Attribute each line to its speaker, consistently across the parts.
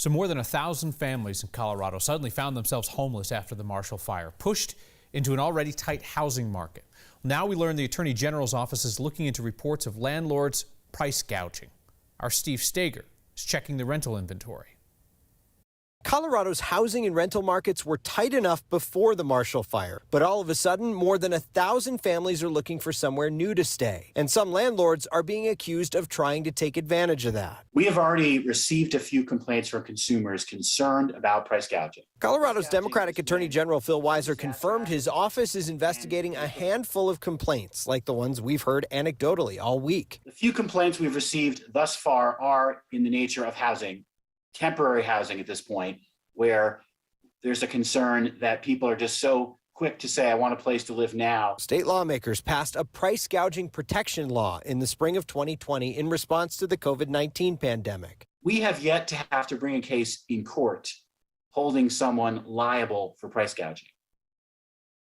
Speaker 1: So more than 1,000 families in Colorado suddenly found themselves homeless after the Marshall Fire, pushed into an already tight housing market. Now we learn the Attorney General's office is looking into reports of landlords price gouging. Our Steve Stager is checking the rental inventory.
Speaker 2: Colorado's housing and rental markets were tight enough before the Marshall Fire, but all of a sudden, more than 1,000 families are looking for somewhere new to stay, and some landlords are being accused of trying to take advantage of that.
Speaker 3: We have already received a few complaints from consumers concerned about price gouging.
Speaker 2: Colorado's Democratic Attorney General Phil Weiser confirmed his office is investigating a handful of complaints, like the ones we've heard anecdotally all week.
Speaker 3: The few complaints we've received thus far are in the nature of housing. Temporary housing at this point, where there's a concern that people are just so quick to say, I want a place to live now.
Speaker 2: State lawmakers passed a price gouging protection law in the spring of 2020 in response to the COVID-19 pandemic.
Speaker 3: We have yet to have to bring a case in court holding someone liable for price gouging.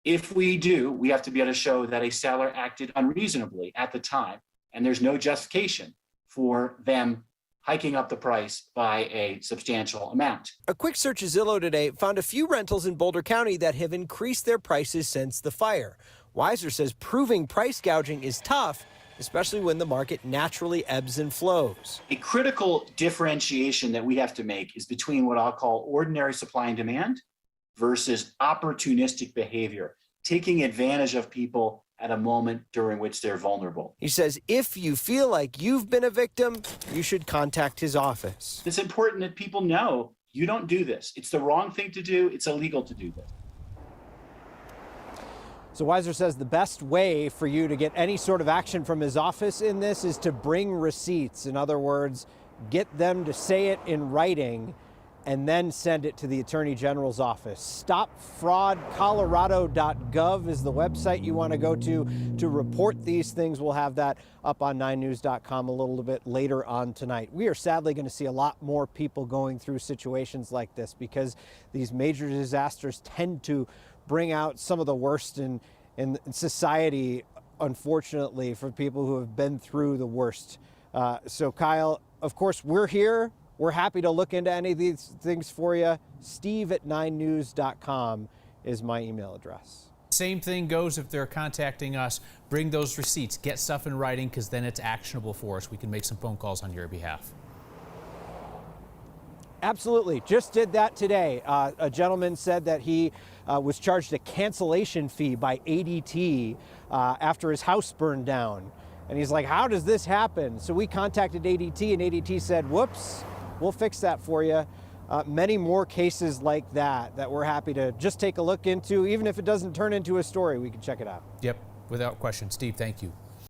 Speaker 3: If we do, we have to be able to show that a seller acted unreasonably at the time, and there's no justification for them hiking up the price by a substantial amount.
Speaker 2: A quick search of Zillow today found a few rentals in Boulder County that have increased their prices since the fire. Weiser says proving price gouging is tough, especially when the market naturally ebbs and flows.
Speaker 3: A critical differentiation that we have to make is between what I'll call ordinary supply and demand versus opportunistic behavior, taking advantage of people at a moment during which they're vulnerable.
Speaker 2: He says if you feel like you've been a victim, you should contact his office.
Speaker 3: It's important that people know you don't do this. It's the wrong thing to do. It's illegal to do this.
Speaker 2: So Weiser says the best way for you to get any sort of action from his office in this is to bring receipts. In other words, get them to say it in writing and then send it to the Attorney General's office. StopFraudColorado.gov is the website you want to go to report these things. We'll have that up on 9news.com a little bit later on tonight. We are sadly going to see a lot more people going through situations like this because these major disasters tend to bring out some of the worst in society, unfortunately, for people who have been through the worst. So Kyle, of course, we're here. We're happy to look into any of these things for you. Steve@9news.com is my email address.
Speaker 1: Same thing goes if they're contacting us. Bring those receipts, get stuff in writing, because then it's actionable for us. We can make some phone calls on your behalf.
Speaker 2: Absolutely. Just did that today. A gentleman said that he was charged a cancellation fee by ADT after his house burned down. And he's like, how does this happen? So we contacted ADT, and ADT said, whoops, we'll fix that for you. Many more cases like that we're happy to just take a look into. Even if it doesn't turn into a story, we can check it out.
Speaker 1: Yep, without question. Steve, thank you.